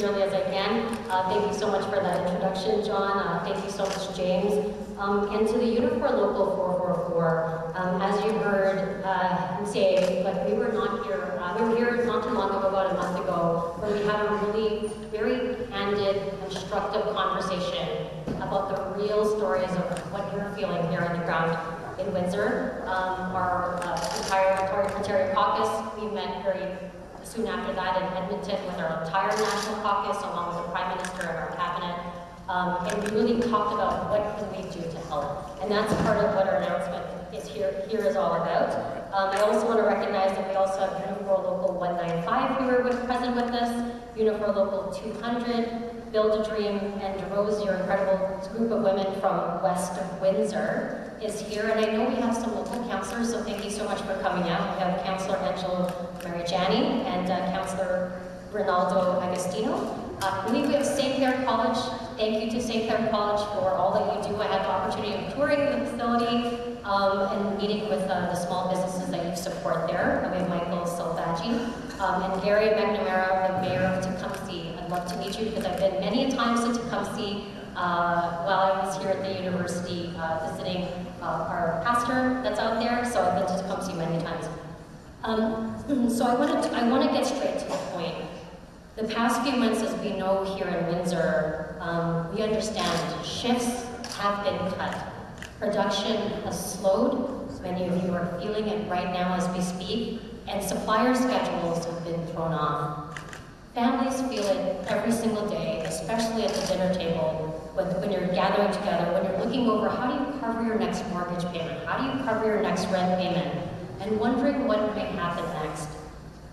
early as I can. Thank you so much for that introduction, John. Thank you so much, James. And to the Unifor Local 444, as you heard him say, like, we were not here, we were here not too long ago, about a month ago, where we had a really very candid, constructive conversation about the real stories of what you're feeling here on the ground in Windsor. Our entire Ontario caucus, we met very soon after that in Edmonton with our entire national caucus, along with the Prime Minister and our cabinet. And we really talked about what can we do to help. And that's part of what our announcement here is all about. I also want to recognize that we also have Unifor Local 195 who are present with us, Unifor Local 200, Build a Dream, and Rose, your incredible group of women from west of Windsor, is here. And I know we have some local councillors, so thank you so much for coming out. We have Councillor Angelo Marigiani and Councillor Ronaldo Agostino. We have St. Clair College. Thank you to St. Clair College for all that you do. I had the opportunity of touring the facility and meeting with the small businesses that you support there. We have Michael Salvaggi and Gary McNamara, the mayor of Tecumseh. I'd love to meet you because I've been many times to Tecumseh while I was here at the university visiting our pastor that's out there. So I've been to Tecumseh many times. So I want to get straight to the point. The past few months, as we know here in Windsor, we understand shifts have been cut. Production has slowed. Many of you are feeling it right now as we speak, and supplier schedules have been thrown off. Families feel it every single day, especially at the dinner table, when you're gathering together, when you're looking over how do you cover your next mortgage payment, how do you cover your next rent payment, and wondering what may happen next.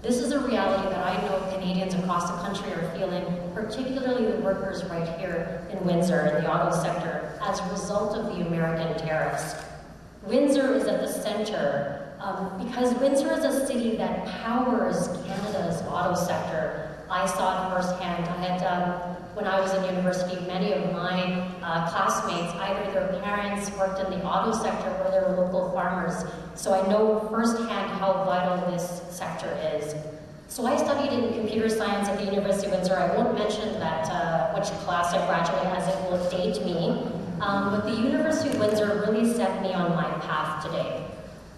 This is a reality that I know Canadians across the country are feeling, particularly the workers right here in Windsor in the auto sector, as a result of the American tariffs. Windsor is at the center because Windsor is a city that powers Canada's auto sector. I saw it firsthand. I had, when I was in university, many of my classmates, either their parents worked in the auto sector or they were local farmers. So I know firsthand how vital this sector is. So I studied in computer science at the University of Windsor. I won't mention that which class I graduated as it will date me. But the University of Windsor really set me on my path today.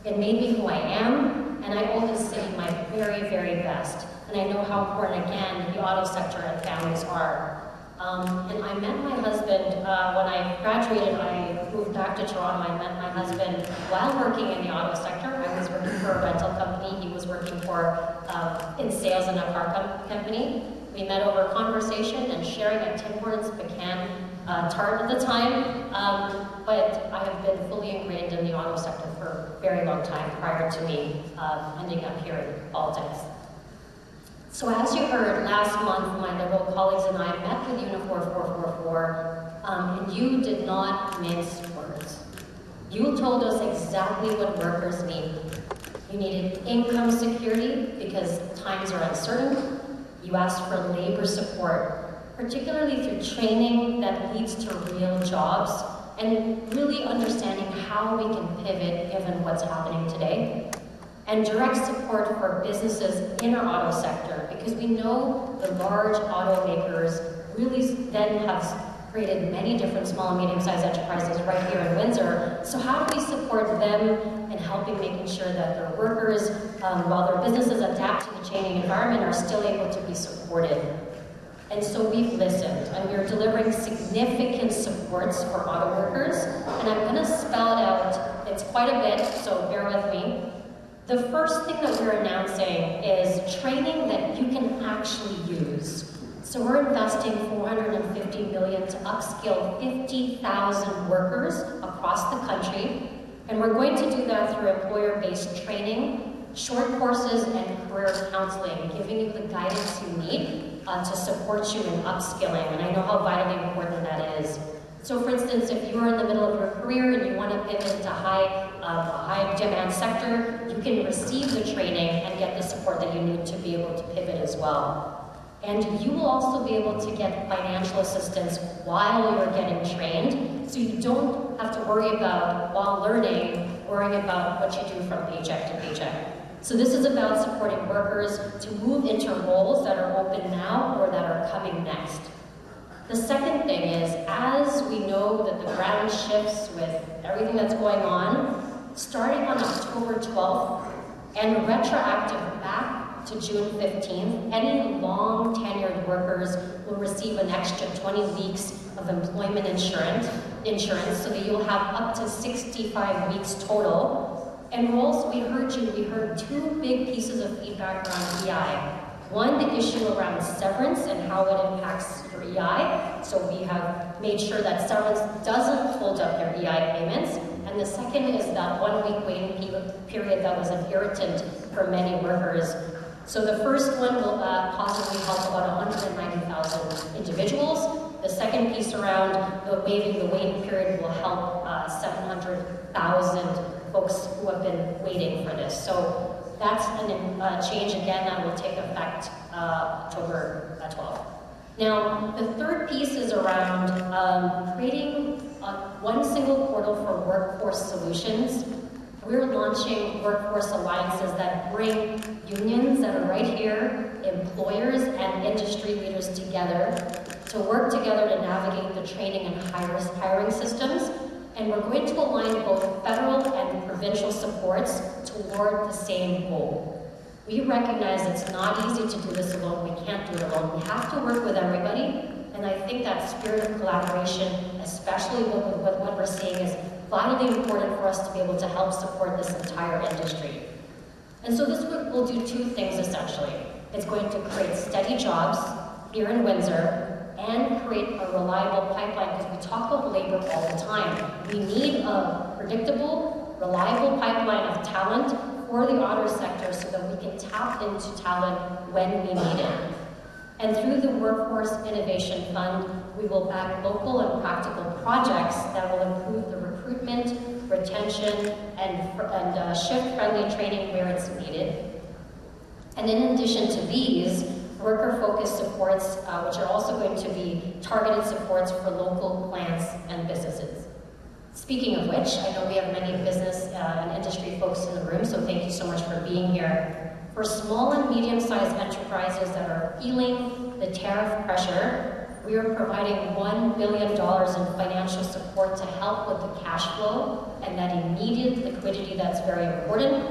It made me who I am, and I owe this city my very, very best. And I know how important, again, the auto sector and families are. And I met my husband, when I graduated, I moved back to Toronto. I met my husband while working in the auto sector. I was working for a rental company. He was working in sales in a car company. We met over conversation and sharing a Tim Hortons pecan tart at the time. But I have been fully ingrained in the auto sector for a very long time prior to me ending up here in Valdez. So as you heard, last month my Liberal colleagues and I met with Unifor 444, and you did not mince words. You told us exactly what workers need. You needed income security because times are uncertain. You asked for labor support, particularly through training that leads to real jobs, and really understanding how we can pivot given what's happening today. And direct support for businesses in our auto sector, because we know the large automakers really then have created many different small and medium-sized enterprises right here in Windsor. So how do we support them in helping making sure that their workers, while their businesses adapt to the changing environment, are still able to be supported? And so we've listened, and we're delivering significant supports for auto workers, and I'm going to spell it out. It's quite a bit, so bear with me. The first thing that we're announcing is training that you can actually use. So we're investing $450 million to upskill 50,000 workers across the country, and we're going to do that through employer-based training, short courses, and career counseling, giving you the guidance you need to support you in upskilling, and I know how vitally important that is. So for instance, if you're in the middle of your career and you want to pivot into a high demand sector, you can receive the training and get the support that you need to be able to pivot as well. And you will also be able to get financial assistance while you're getting trained, so you don't have to worry about, while learning, worrying about what you do from paycheck to paycheck. So this is about supporting workers to move into roles that are open now or that are coming next. The second thing is, as we know that the ground shifts with everything that's going on, starting on October 12th and retroactive back to June 15th, any long tenured workers will receive an extra 20 weeks of employment insurance, so that you'll have up to 65 weeks total. And roles, we heard two big pieces of feedback around EI. One, the issue around severance and how it impacts your EI. So we have made sure that severance doesn't hold up your EI payments. And the second is that 1 week waiting period that was an irritant for many workers. So the first one will positively help about 190,000 individuals. The second piece around the waiving the waiting period will help 700,000 folks who have been waiting for this. So that's a change, again, that will take effect October 12th. Now, the third piece is around creating one single portal for workforce solutions. We're launching workforce alliances that bring unions that are right here, employers and industry leaders together to work together to navigate the training and hiring systems. And we're going to align both federal and provincial supports toward the same goal. We recognize it's not easy to do this alone. We can't do it alone. We have to work with everybody. And I think that spirit of collaboration, especially with what we're seeing, is vitally important for us to be able to help support this entire industry. And so this will do two things essentially. It's going to create steady jobs here in Windsor and create a reliable pipeline, because we talk about labor all the time. We need a predictable, reliable pipeline of talent for the auto sector so that we can tap into talent when we need it. And through the Workforce Innovation Fund, we will back local and practical projects that will improve the recruitment, retention, and shift-friendly training where it's needed. And in addition to these, worker-focused supports, which are also going to be targeted supports for local plants and businesses. Speaking of which, I know we have many business and industry folks in the room, so thank you so much for being here. For small and medium-sized enterprises that are feeling the tariff pressure, we are providing $1 billion in financial support to help with the cash flow and that immediate liquidity that's very important.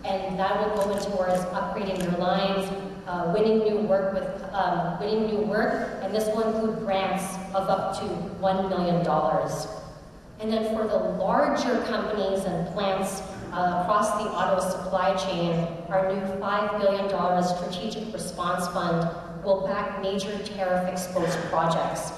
And that will go towards upgrading your lines, winning new work, and this will include grants of up to $1 million. And then for the larger companies and plants across the auto supply chain, our new $5 billion strategic response fund will back major tariff-exposed projects.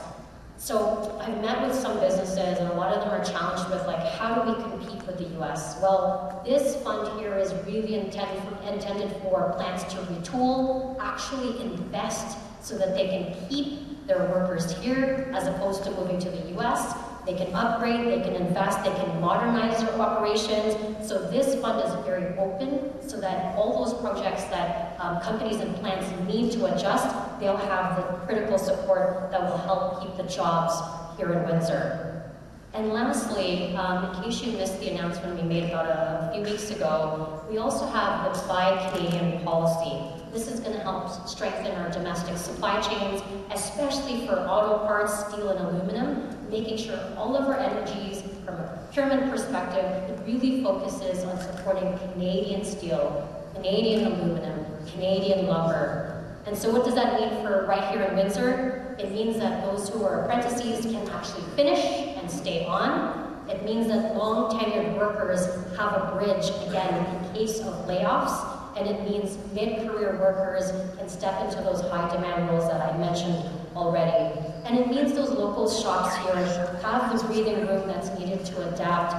So I've met with some businesses, and a lot of them are challenged with, like, how do we compete with the US? Well, this fund here is really intended for plants to retool, actually invest so that they can keep their workers here as opposed to moving to the US. They can upgrade, they can invest, they can modernize their operations. So this fund is very open so that all those projects that companies and plants need to adjust, they'll have the critical support that will help keep the jobs here in Windsor. And lastly, in case you missed the announcement we made about a few weeks ago, we also have the Buy Canadian policy. This is going to help strengthen our domestic supply chains, especially for auto parts, steel, and aluminum, making sure all of our energies, from a procurement perspective, it really focuses on supporting Canadian steel, Canadian aluminum, Canadian lumber. And so what does that mean for right here in Windsor? It means that those who are apprentices can actually finish and stay on. It means that long tenured workers have a bridge, again, in case of layoffs. And it means mid-career workers can step into those high-demand roles that I mentioned already. And it means those local shops here have the breathing room that's needed to adapt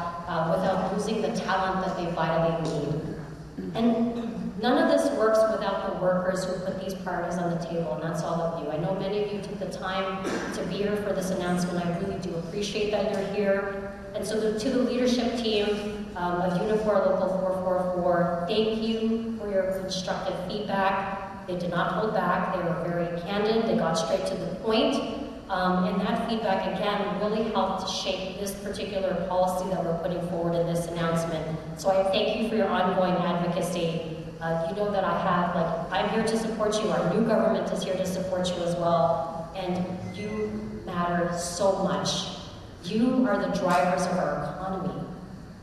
without losing the talent that they vitally need. And none of this works without the workers who put these priorities on the table, and that's all of you. I know many of you took the time to be here for this announcement. I really do appreciate that you're here. And so to the leadership team of Unifor Local 444, thank you for your constructive feedback. They did not hold back. They were very candid. They got straight to the point. And that feedback, again, really helped to shape this particular policy that we're putting forward in this announcement. So I thank you for your ongoing advocacy You know that I'm here to support you. Our new government is here to support you as well. And you matter so much. You are the drivers of our economy.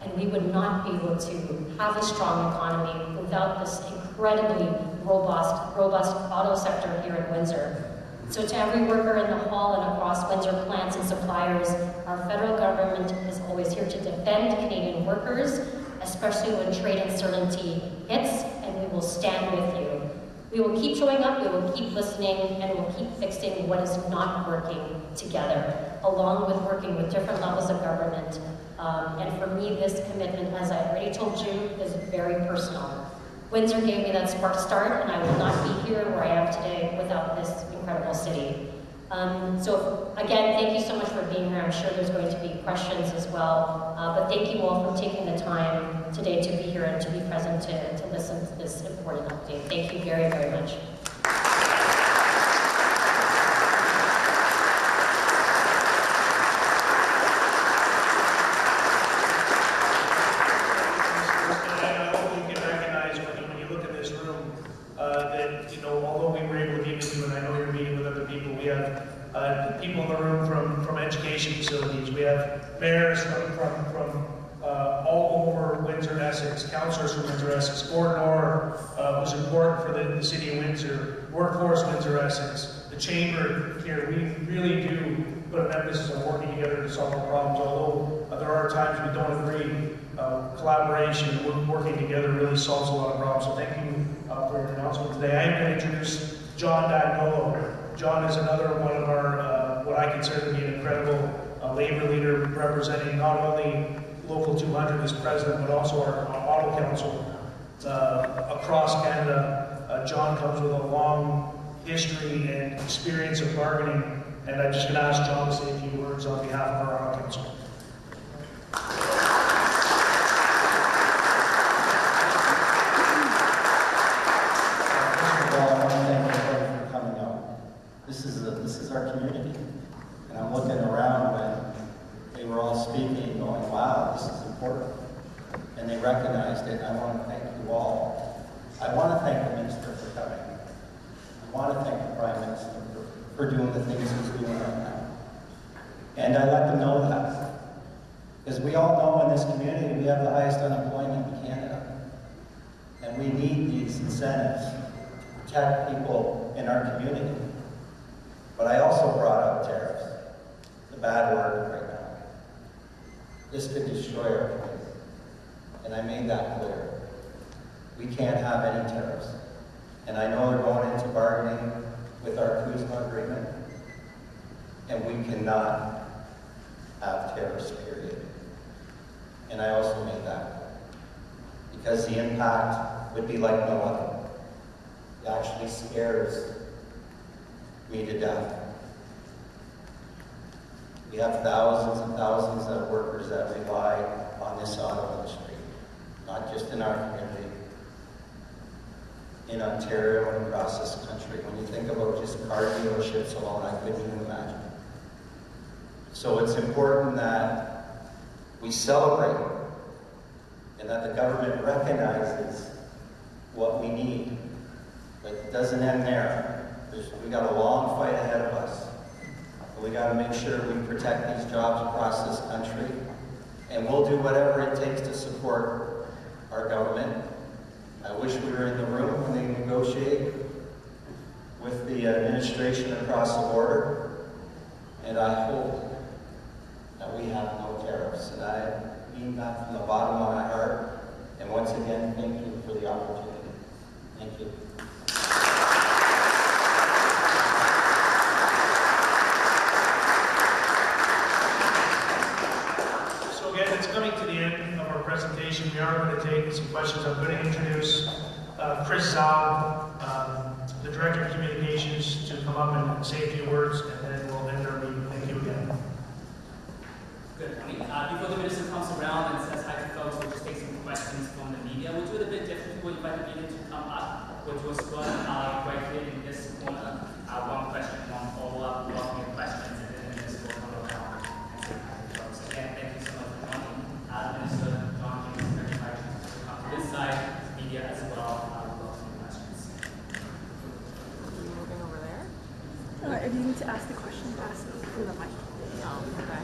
And we would not be able to have a strong economy without this incredibly robust auto sector here in Windsor. So to every worker in the hall and across Windsor plants and suppliers, our federal government is always here to defend Canadian workers, especially when trade uncertainty hits, and we will stand with you. We will keep showing up, we will keep listening, and we'll keep fixing what is not working together, along with working with different levels of government. And for me, this commitment, as I already told you, is very personal. Windsor gave me that spark start, and I will not be here where I am today without this incredible city. So again, thank you so much for being here. I'm sure there's going to be questions as well. But thank you all for taking the time today to be here and to be present to listen to this important update. Thank you very, very much. People in the room from education facilities. We have mayors from all over Windsor, Essex, councillors from Windsor, Essex, Gordon Orr, who's important for the city of Windsor, Workforce Windsor, Essex, the chamber here. We really do put an emphasis on working together to solve our problems, although there are times we don't agree. Collaboration, working together really solves a lot of problems. So thank you for your announcement today. I am going to introduce John Dagnolo. John is another one of our, what I consider to be an incredible labor leader, representing not only Local 200 as president, but also our auto council across Canada. John comes with a long history and experience of bargaining, and I'm just going to ask John to say a few words on behalf of our auto council. This is our community. And I'm looking around when they were all speaking, going, wow, this is important. And they recognized it. I want to thank you all. I want to thank the Minister for coming. I want to thank the Prime Minister for doing the things he's doing right now. And I let them know that. Because we all know in this community we have the highest unemployment in Canada. And we need these incentives to protect people in our community. But I also brought up tariffs, the bad word right now. This could destroy our community, and I made that clear. We can't have any tariffs. And I know they're going into bargaining with our Kuzma agreement, and we cannot have tariffs, period. And I also made that clear, because the impact would be like no other. It actually scares me to death. We have thousands and thousands of workers that rely on this auto industry, not just in our community, in Ontario and across this country. When you think about just car dealerships alone, I couldn't even imagine. So it's important that we celebrate and that the government recognizes what we need. But it doesn't end there. We got a long fight ahead of us. We got to make sure we protect these jobs across this country, and we'll do whatever it takes to support our government. I wish we were in the room when they negotiate with the administration across the border, and I hope that we have no tariffs. And I mean that from the bottom of my heart. And once again, thank you for the opportunity. Thank you. Coming to the end of our presentation, we are going to take some questions. I'm going to introduce Chris Zhao, the Director of Communications, to come up and say a few words, and then we'll end our meeting. Thank you again. Good morning. Before the minister comes around and says hi to folks, we'll just take some questions from the media. We'll do it a bit different. We'll invite the media to come up, which was one right here in this corner. One question, one follow-up, blocking of questions, and then the minister will come around and say hi to folks. Again, thank you so much for coming. Minister John James, very much. Come to this side, media as well. you need to ask the question, ask through the mic. Oh, okay.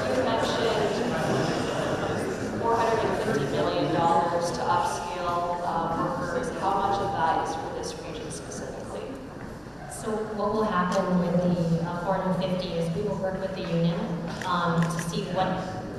You mentioned $450 million to upscale workers. How much of that is for this region specifically? So what will happen with the 450 is we will work with the union to see what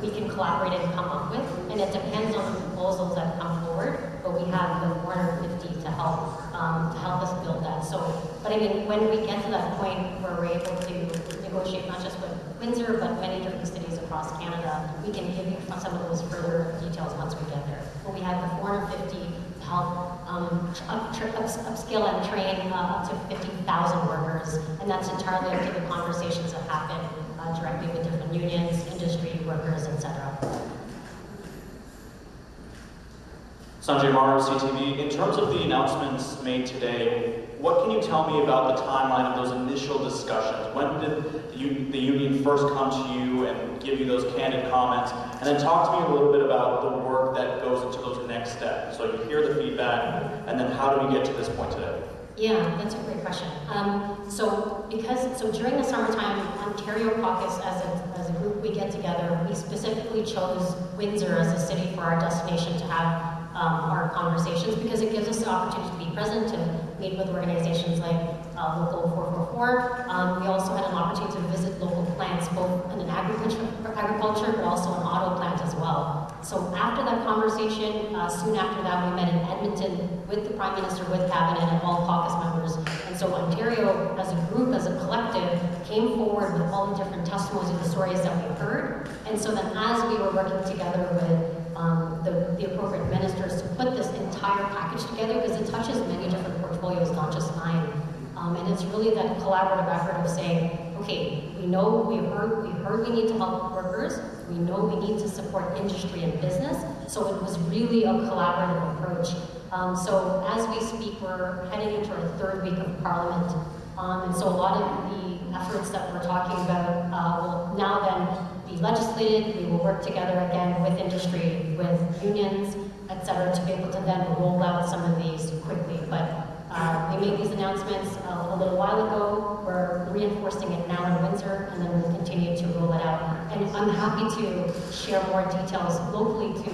we can collaborate and come up with, and it depends on the proposals that come forward. But we have the 450 to help us build that. So, but I mean, when we get to that point where we're able to negotiate not just with Windsor but many different cities across Canada, we can give you some of those further details once we get there. But we have the 450 to help upskill and train up to 50,000 workers, and that's entirely up to the conversations that happen directly with different unions, industry, workers, etc. Sanjay Maru, CTV. In terms of the announcements made today, what can you tell me about the timeline of those initial discussions? When did the union first come to you and give you those candid comments? And then talk to me a little bit about the work that goes into those next steps. So you hear the feedback, and then how do we get to this point today? Yeah, that's a great question. So during the summertime, Ontario Caucus as a group, we get together. We specifically chose Windsor as a city for our destination to have our conversations, because it gives us the opportunity to be present, to meet with organizations like Local 444. We also had an opportunity to visit local plants, both in agriculture, but also an auto plant as well. So after that conversation, soon after that, we met in Edmonton with the Prime Minister, with Cabinet, and all caucus members. And so Ontario, as a group, as a collective, came forward with all the different testimonies of the stories that we heard. And so then as we were working together with the appropriate ministers to put this entire package together, because it touches many different portfolios, not just mine. And it's really that collaborative effort of saying, okay, we know, we heard we need to help workers, we know we need to support industry and business, so it was really a collaborative approach. So as we speak, we're heading into our third week of Parliament, and so a lot of the efforts that we're talking about will now then be legislated. We will work together again with industry, with unions, etc., to be able to then roll out some of these quickly. But we made these announcements a little while ago. We're reinforcing it now in Windsor, and then we'll continue to roll it out. And I'm happy to share more details locally to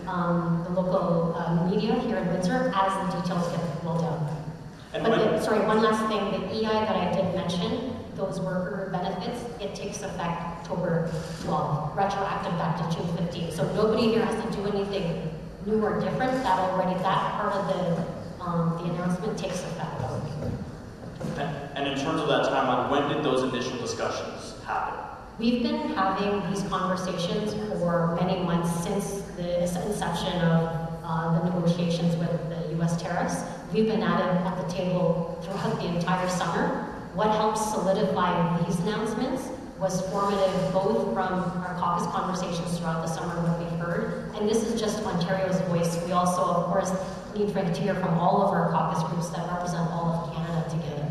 the local media here in Windsor as the details get rolled out. Sorry, one last thing. The EI that I did mention, those worker benefits, it takes effect October 12th, retroactive back to June 15th. So nobody here has to do anything new or different. That part of the announcement takes effect. And in terms of that timeline, when did those initial discussions happen? We've been having these conversations for many months since the inception of the negotiations with the U.S. tariffs. We've been at the table throughout the entire summer. What helped solidify these announcements was formative both from our caucus conversations throughout the summer, what we've heard, and this is just Ontario's voice. We also, of course, need to hear from all of our caucus groups that represent all of Canada together.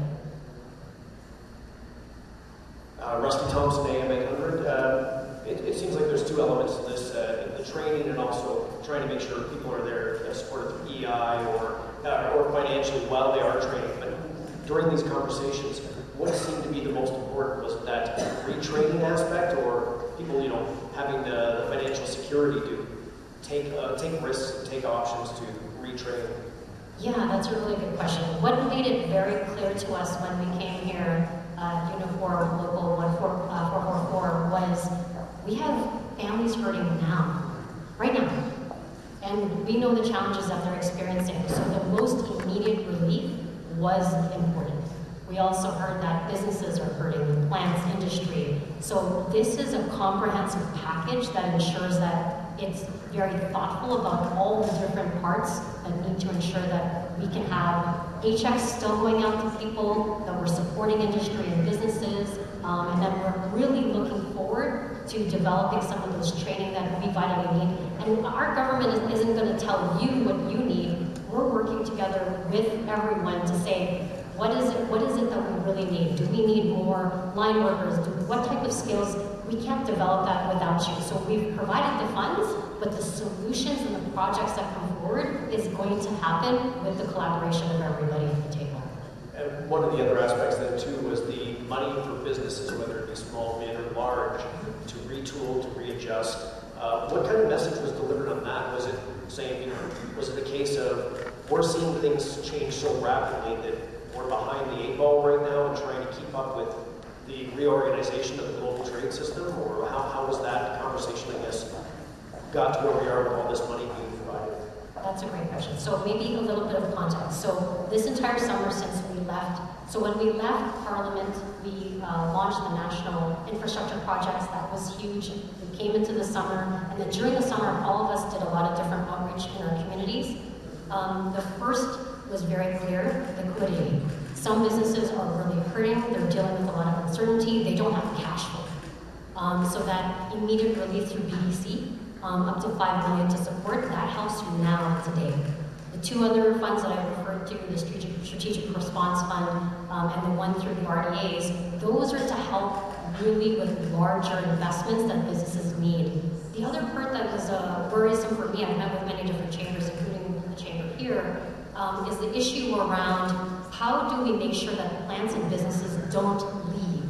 Rusty Thompson, AM 800. It seems like there's two elements to this, the training and also trying to make sure people are there supported through EI or financially while they are training. But during these conversations, what seemed to be the most important? Was it that retraining aspect, or people, having the financial security to take risks and take options to retrain? Yeah, that's a really good question. What made it very clear to us when we came here, Uniform Local 444, was we have families hurting now, right now. And we know the challenges that they're experiencing. So the most immediate relief was important. We also heard that businesses are hurting, plants, industry. So this is a comprehensive package that ensures that it's very thoughtful about all the different parts that need to ensure that we can have paychecks still going out to people, that we're supporting industry and businesses, and that we're really looking forward to developing some of those training that we vitally need. And our government isn't going to tell you what you need. We're working together with everyone to say, what is it that we really need? Do we need more line workers? What type of skills? We can't develop that without you. So we've provided the funds, but the solutions and the projects that come forward is going to happen with the collaboration of everybody at the table. And one of the other aspects then too was the money for businesses, whether it be small, mid, or large, to retool, to readjust. What kind of message was delivered on that? Was it saying, was it a case of we're seeing things change so rapidly that we're behind the 8 ball right now and trying to keep up with the reorganization of the global trade system? Or how was that conversation, I guess, got to where we are with all this money being provided? That's a great question. So maybe a little bit of context. So this entire summer since we left, so when we left Parliament, we launched the National Infrastructure Projects. That was huge. We came into the summer, and then during the summer, all of us did a lot of different outreach in our communities. The first was very clear, liquidity. Some businesses are really hurting. They're dealing with a lot of uncertainty. They don't have cash flow. So that immediate relief through BDC, up to $5 million to support, that helps you now today. The 2 other funds that I referred to, the Strategic Response Fund and the one through the RDAs, those are to help really with larger investments that businesses need. The other part that was worrisome for me, I've met with many different chambers, including the chamber here, is the issue around how do we make sure that plants and businesses don't leave.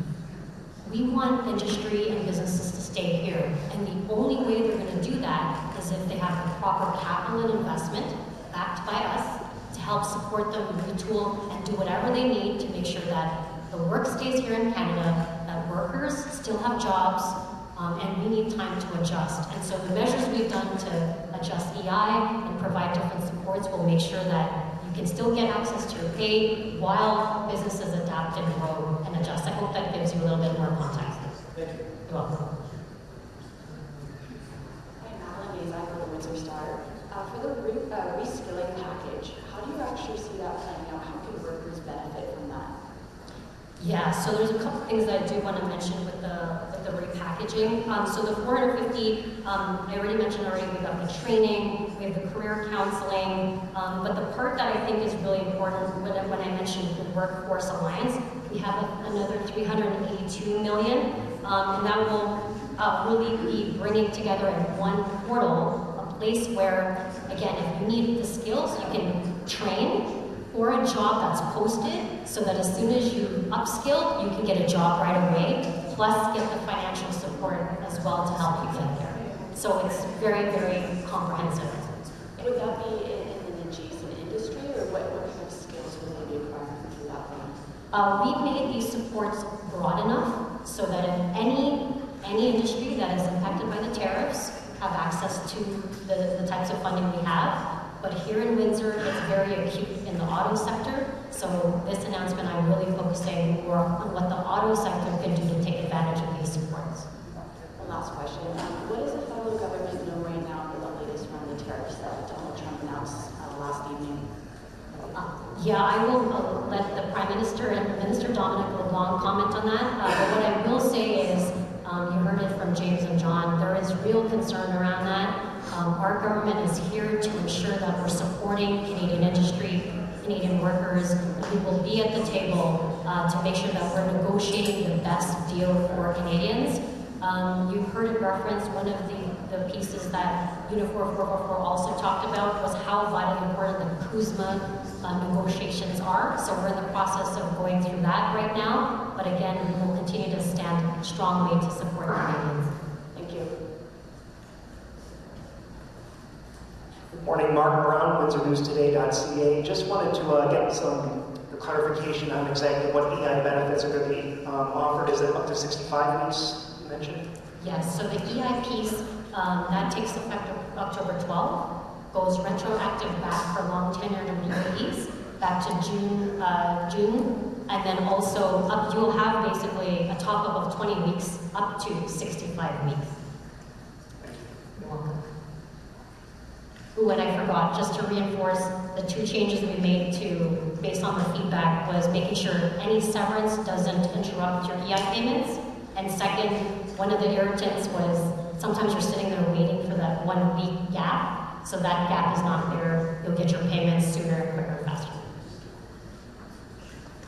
We want industry and businesses to stay here, and the only way they're going to do that is if they have the proper capital and investment backed by us to help support them retool and do whatever they need to make sure that the work stays here in Canada, that workers still have jobs, and we need time to adjust. And so the measures we've done to adjust EI and provide different supports will make sure that you can still get access to your pay while businesses adapt and grow and adjust. I hope that gives you a little bit more context. Thank you. You're welcome. Hi, Madeline Mazak with the Windsor Star. For the reskilling package, how do you actually see that playing out? How can workers benefit from that? Yeah, so there's a couple things that I do want to mention with the repackaging. So the 450, I already mentioned we got the training, we have the career counseling, but the part that I think is really important when I mentioned the Workforce Alliance, we have another $382 million, and that will really be bringing together in one portal a place where, again, if you need the skills, you can train for a job that's posted so that as soon as you upskill, you can get a job right away, plus get the financial support as well to help you get there. So it's very, very comprehensive. Would that be in an adjacent industry, or what kind of skills would they be requiring through that one? We've made these supports broad enough so that if any industry that is impacted by the tariffs have access to the types of funding we have. But here in Windsor, it's very acute in the auto sector. So this announcement, I'm really focusing more on what the auto sector can do to take advantage of these supports. One last question. What does the federal government know right now for the latest round of tariffs that Donald Trump announced last evening? Yeah, I will let the Prime Minister and Minister Dominic LeBlanc comment on that. But what I will say is, you heard it from James and John, there is real concern around that. Our government is here to ensure that we're supporting Canadian industry, Canadian workers, and we will be at the table to make sure that we're negotiating the best deal for Canadians. You heard it referenced, one of the pieces that Unifor 444 also talked about was how vitally important the CUSMA negotiations are. So we're in the process of going through that right now. But again, we will continue to stand strongly to support Canadians. Thank you. Good morning, Mark Brown, WindsorNewsToday.ca. Just wanted to get some clarification on exactly what EI benefits are going to be offered. Is it up to 65 weeks, you mentioned? Yes, so the EI piece, that takes effect October 12th, goes retroactive back for long tenured employees, back to June, and then also you'll have basically a top-up of 20 weeks up to 65 weeks. Thank you. You're welcome. Ooh, and I forgot, just to reinforce the 2 changes we made to, based on the feedback, was making sure any severance doesn't interrupt your EI payments. And second, one of the irritants was sometimes you're sitting there waiting for that 1 week gap. So that gap is not there. You'll get your payments sooner, quicker, faster.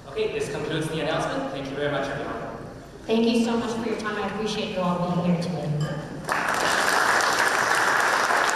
Okay, this concludes the announcement. Thank you very much, everyone. Thank you so much for your time. I appreciate you all being here today.